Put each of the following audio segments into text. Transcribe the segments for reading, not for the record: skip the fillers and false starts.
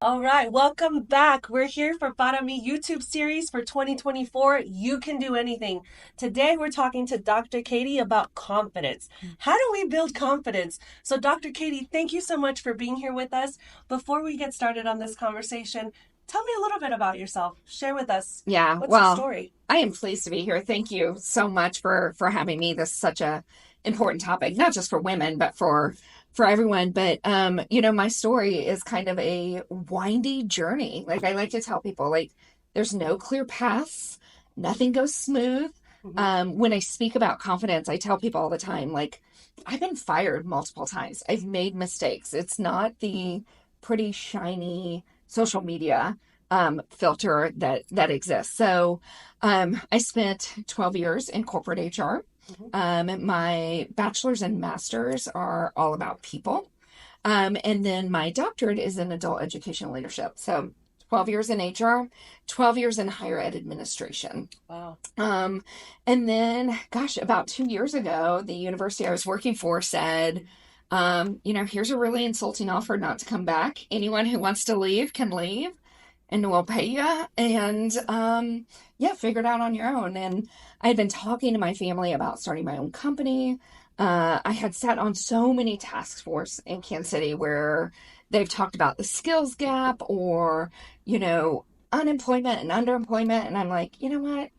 All right, welcome back. We're here for Para Mi YouTube series for 2024. You can do anything. Today we're talking to Dr. Katie about confidence. How do we build confidence? So, Dr. Katie, thank you so much for being here with us. Before we get started on this conversation, tell me a little bit about yourself. Share with us. Yeah, What's your well, story? I am pleased to be here. Thank you so much for having me. This is such a important topic, not just for women, but for everyone. But my story is kind of a windy journey. Like I like to tell people, like there's no clear paths, nothing goes smooth. When I speak about confidence, I tell people all the time, like I've been fired multiple times. I've made mistakes. It's not the pretty shiny social media filter that exists. So I spent 12 years in corporate HR. My bachelor's and master's are all about people. And then my doctorate is in adult education leadership. So 12 years in HR, 12 years in higher ed administration. Wow. And then, gosh, about 2 years ago, the university I was working for said, here's a really insulting offer not to come back. Anyone who wants to leave can leave and we'll pay you. And figure it out on your own. And I had been talking to my family about starting my own company. I had sat on so many task force in Kansas City where they've talked about the skills gap or, unemployment and underemployment. And I'm like, you know what?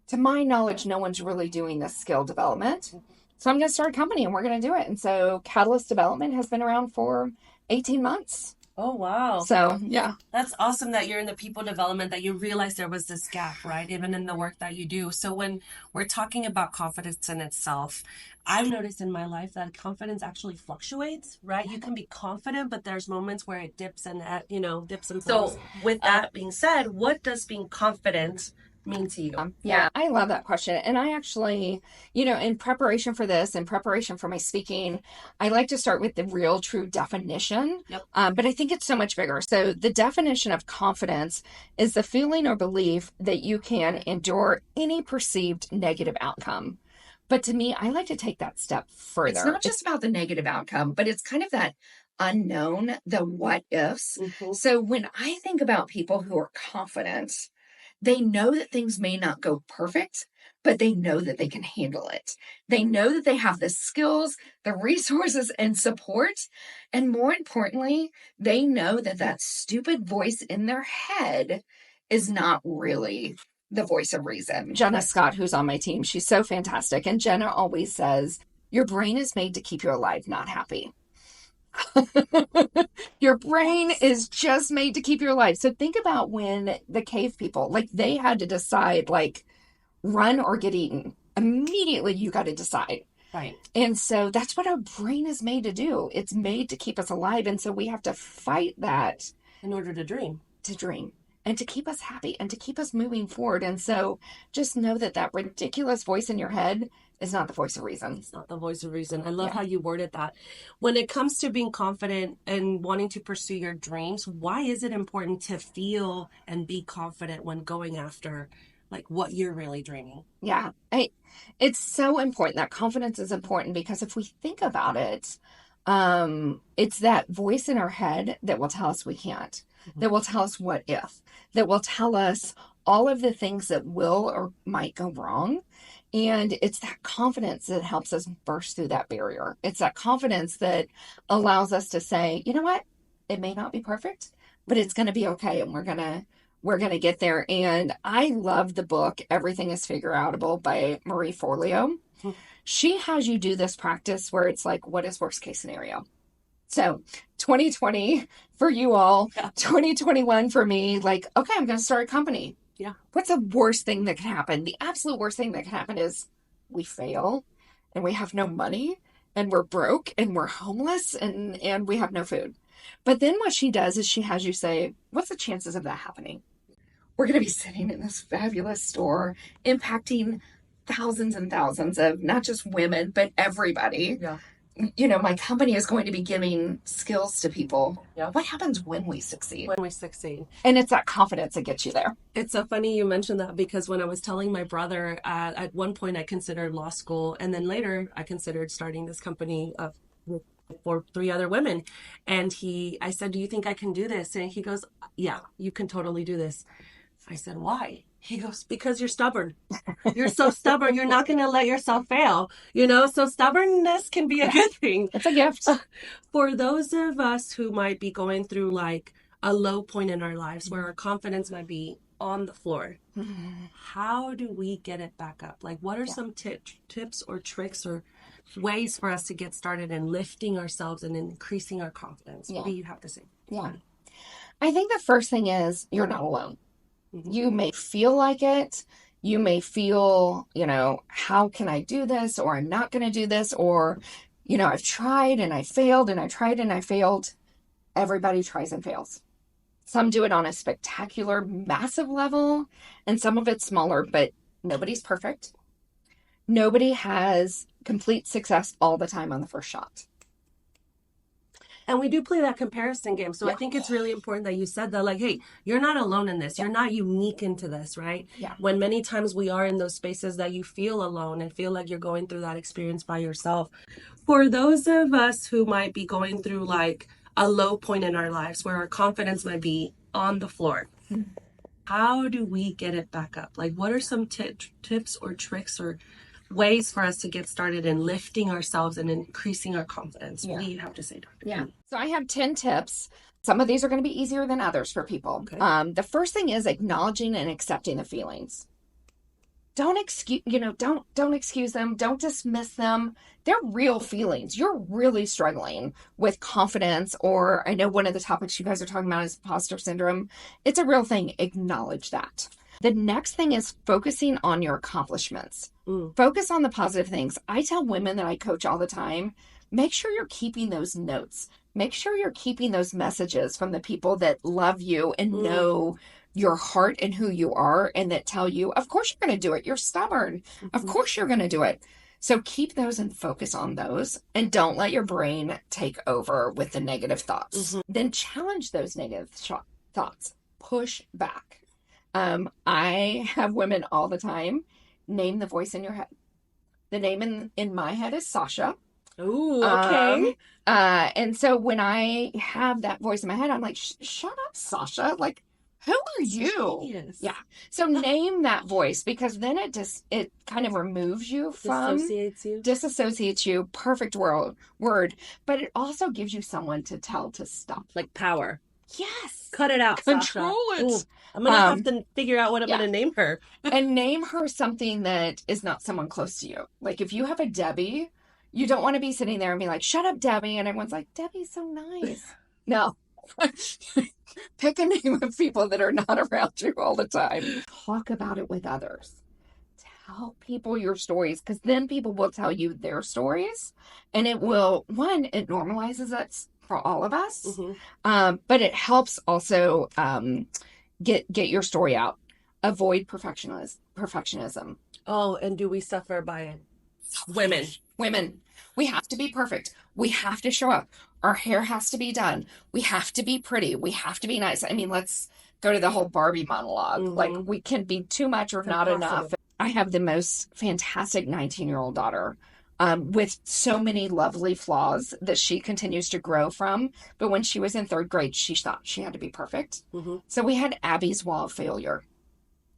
To my knowledge, no one's really doing this skill development. So I'm going to start a company and we're going to do it. And so Catalyst Development has been around for 18 months. Oh, wow. So, yeah. That's awesome that you're in the people development, that you realize there was this gap, right? Even in the work that you do. So when we're talking about confidence in itself, I've noticed in my life that confidence actually fluctuates, right? You can be confident, but there's moments where it dips and, dips and falls. So with that being said, what does being confident mean to you? Yeah, I love that question. And I actually, in preparation for this, in preparation for my speaking, I like to start with the real true definition. Yep. But I think it's so much bigger. So the definition of confidence is the feeling or belief that you can endure any perceived negative outcome. But to me, I like to take that step further. It's not just about the negative outcome, but it's kind of that unknown, the what ifs. So when I think about people who are confident, they know that things may not go perfect, but they know that they can handle it. They know that they have the skills, the resources, and support. And more importantly, they know that that stupid voice in their head is not really the voice of reason. Jenna Scott, who's on my team, she's so fantastic. And Jenna always says, your brain is made to keep you alive, not happy. Your brain is just made to keep you alive. So think about when the cave people, like they had to decide, like run or get eaten. Immediately you got to decide. Right. And so that's what our brain is made to do. It's made to keep us alive. And so we have to fight that in order to dream. And to keep us happy and to keep us moving forward. And so just know that that ridiculous voice in your head is not the voice of reason. It's not the voice of reason. I love how you worded that. When it comes to being confident and wanting to pursue your dreams, why is it important to feel and be confident when going after like what you're really dreaming? Yeah, it's so important. That confidence is important because if we think about it, it's that voice in our head that will tell us we can't, that will tell us what if, that will tell us all of the things that will or might go wrong. And it's that confidence that helps us burst through that barrier. It's that confidence that allows us to say, you know what, it may not be perfect, but it's going to be okay. And we're going to get there. And I love the book, Everything is Figure Outable by Marie Forleo. She has you do this practice where it's like, what is worst case scenario? So 2020 for you all, 2021 for me, like, okay, I'm going to start a company. Yeah. What's the worst thing that can happen? The absolute worst thing that can happen is we fail and we have no money and we're broke and we're homeless and we have no food. But then what she does is she has you say, what's the chances of that happening? We're going to be sitting in this fabulous store impacting thousands and thousands of not just women, but everybody. Yeah. My company is going to be giving skills to people. Yeah. What happens when we succeed? When we succeed. And it's that confidence that gets you there. It's so funny you mentioned that because when I was telling my brother, at one point I considered law school, and then later I considered starting this company with for 3 other women. And I said, do you think I can do this? And he goes, yeah, you can totally do this. I said, why? He goes, because you're stubborn. You're so stubborn. You're not going to let yourself fail. So stubbornness can be a good thing. It's a gift. For those of us who might be going through like a low point in our lives where our confidence might be on the floor, how do we get it back up? Like, what are some tips or tricks or ways for us to get started in lifting ourselves and increasing our confidence? What do you have to say? Yeah. I think the first thing is you're not alone. You may feel like it. You may feel, how can I do this? Or I'm not going to do this. Or, I've tried and I failed and I tried and I failed. Everybody tries and fails. Some do it on a spectacular, massive level, and some of it's smaller, but nobody's perfect. Nobody has complete success all the time on the first shot. And we do play that comparison game. So I think it's really important that you said that, like, hey, you're not alone in this. You're not unique into this, right? Yeah. When many times we are in those spaces that you feel alone and feel like you're going through that experience by yourself. For those of us who might be going through like a low point in our lives where our confidence might be on the floor, how do we get it back up? Like, what are some tips or tricks or ways for us to get started in lifting ourselves and increasing our confidence? What do you have to say, Dr. Yeah. So I have 10 tips. Some of these are going to be easier than others for people. Okay. The first thing is acknowledging and accepting the feelings. Don't excuse them. Don't dismiss them. They're real feelings. You're really struggling with confidence, or I know one of the topics you guys are talking about is imposter syndrome. It's a real thing. Acknowledge that. The next thing is focusing on your accomplishments. Focus on the positive things. I tell women that I coach all the time, make sure you're keeping those notes. Make sure you're keeping those messages from the people that love you and know your heart and who you are, and that tell you, of course you're going to do it. You're stubborn. Of course you're going to do it. So keep those and focus on those, and don't let your brain take over with the negative thoughts. Then challenge those negative thoughts. Push back. I have women all the time name the voice in your head. The name in my head is Sasha. Ooh, okay. And so when I have that voice in my head, I'm like, shut up, Sasha. Like, who are you? Genius. Yeah. So name that voice, because then it kind of removes you from, disassociates you. Perfect word. But it also gives you someone to tell to stop. Like power. Yes. Cut it out, Control Sasha. it. Ooh, I'm going to have to figure out what I'm going to name her. And name her something that is not someone close to you. Like if you have a Debbie, you don't want to be sitting there and be like, shut up, Debbie. And everyone's like, Debbie's so nice. No. Pick a name of people that are not around you all the time. Talk about it with others. Tell people your stories, because then people will tell you their stories. And it will, it normalizes it for all of us. But it helps also get your story out. Avoid perfectionism. Oh, and do we suffer by it? Women. We have to be perfect. We have to show up. Our hair has to be done. We have to be pretty. We have to be nice. I mean, let's go to the whole Barbie monologue. Like, we can be too much or not enough. I have the most fantastic 19-year-old daughter with so many lovely flaws that she continues to grow from. But when she was in 3rd grade, she thought she had to be perfect. So we had Abby's wall of failure.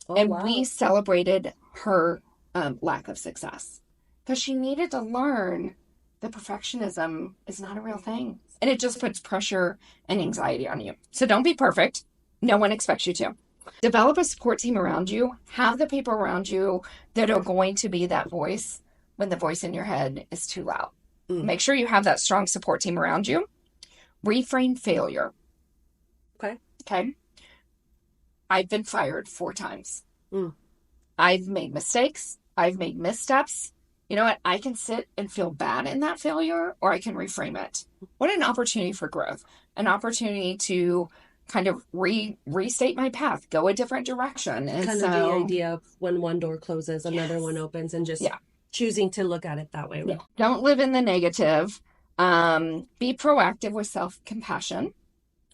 We celebrated her lack of success, because she needed to learn that perfectionism is not a real thing. And it just puts pressure and anxiety on you. So don't be perfect. No one expects you to. Develop a support team around you. Have the people around you that are going to be that voice when the voice in your head is too loud. Make sure you have that strong support team around you. Reframe failure. Okay. I've been fired 4 times. I've made mistakes. I've made missteps. You know what? I can sit and feel bad in that failure, or I can reframe it. What an opportunity for growth. An opportunity to kind of restate my path, go a different direction. And kind of the idea of when one door closes, another one opens, and just choosing to look at it that way. Right? Don't live in the negative. Be proactive with self-compassion.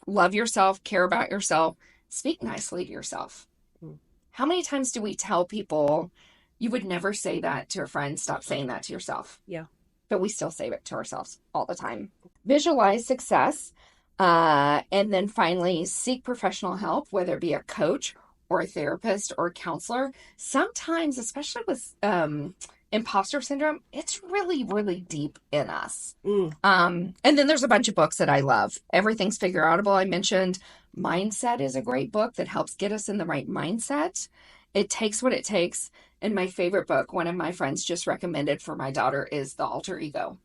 Love yourself, care about yourself, speak nicely to yourself. How many times do we tell people, you would never say that to a friend, stop saying that to yourself? Yeah. but we still save it to ourselves all the time. Visualize success. And then finally, seek professional help, whether it be a coach or a therapist or a counselor. Sometimes, especially with imposter syndrome, it's really, really deep in us. And then there's a bunch of books that I love. Everything's Figure Outable. I mentioned Mindset is a great book that helps get us in the right mindset. It takes what it takes. And my favorite book, one of my friends just recommended for my daughter, is The Alter Ego.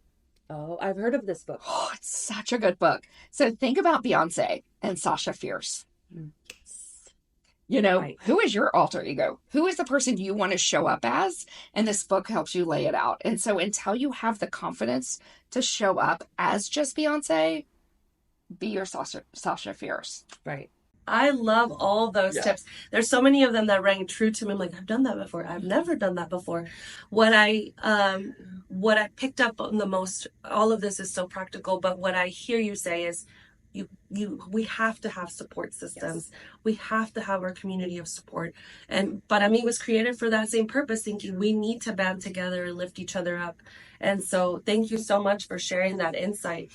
Oh, I've heard of this book. Oh, it's such a good book. So think about Beyonce and Sasha Fierce. Yes. You know, Right. who is your alter ego? Who is the person you want to show up as? And this book helps you lay it out. And so until you have the confidence to show up as just Beyonce, be your Sasha Fierce. Right. I love all those tips. There's so many of them that rang true to me. I'm like, I've done that before. I've never done that before. What I picked up on the most, all of this is so practical, but what I hear you say is we have to have support systems. Yes. We have to have our community of support. But I mean, it was created for that same purpose, thinking we need to band together and lift each other up. And so thank you so much for sharing that insight.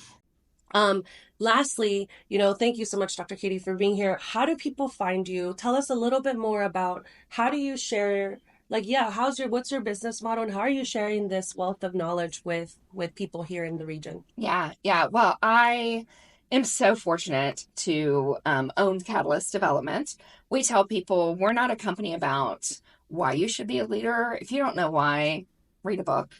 Lastly, thank you so much, Dr. Katie, for being here. How do people find you? Tell us a little bit more about how do you share, what's your business model and how are you sharing this wealth of knowledge with people here in the region? Yeah. Well, I am so fortunate to own Catalyst Development. We tell people we're not a company about why you should be a leader. If you don't know why, read a book.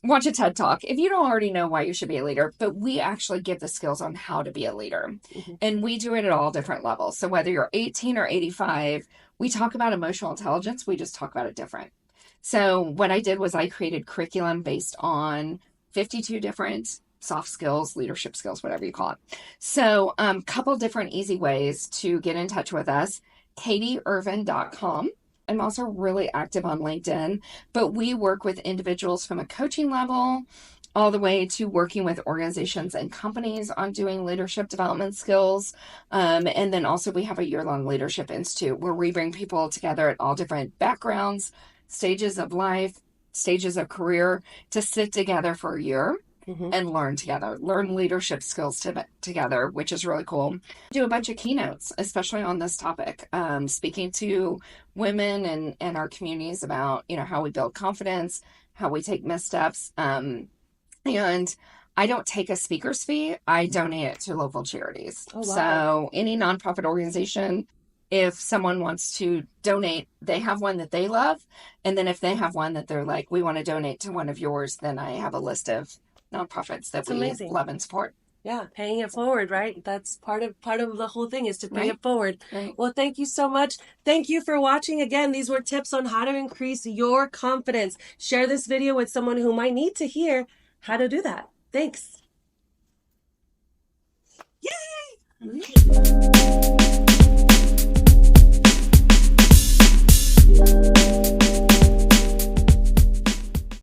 Watch a TED Talk if you don't already know why you should be a leader, but we actually give the skills on how to be a leader. Mm-hmm. And we do it at all different levels. So whether you're 18 or 85, we talk about emotional intelligence. We just talk about it different. So what I did was I created curriculum based on 52 different soft skills, leadership skills, whatever you call it. So couple different easy ways to get in touch with us. KatieErvin.com. I'm also really active on LinkedIn, but we work with individuals from a coaching level all the way to working with organizations and companies on doing leadership development skills. And then also we have a year-long leadership institute where we bring people together at all different backgrounds, stages of life, stages of career to sit together for a year. Mm-hmm. And learn together, learn leadership skills together, which is really cool. Do a bunch of keynotes, especially on this topic, speaking to women and our communities about, how we build confidence, how we take missteps. And I don't take a speaker's fee. I donate it to local charities. Oh, wow. So any nonprofit organization, if someone wants to donate, they have one that they love. And then if they have one that they're like, we want to donate to one of yours, then I have a list of nonprofits that we love and support. Yeah, paying it forward, right? That's part of the whole thing is to pay it forward. Right. Well, thank you so much. Thank you for watching. Again, these were tips on how to increase your confidence. Share this video with someone who might need to hear how to do that. Thanks.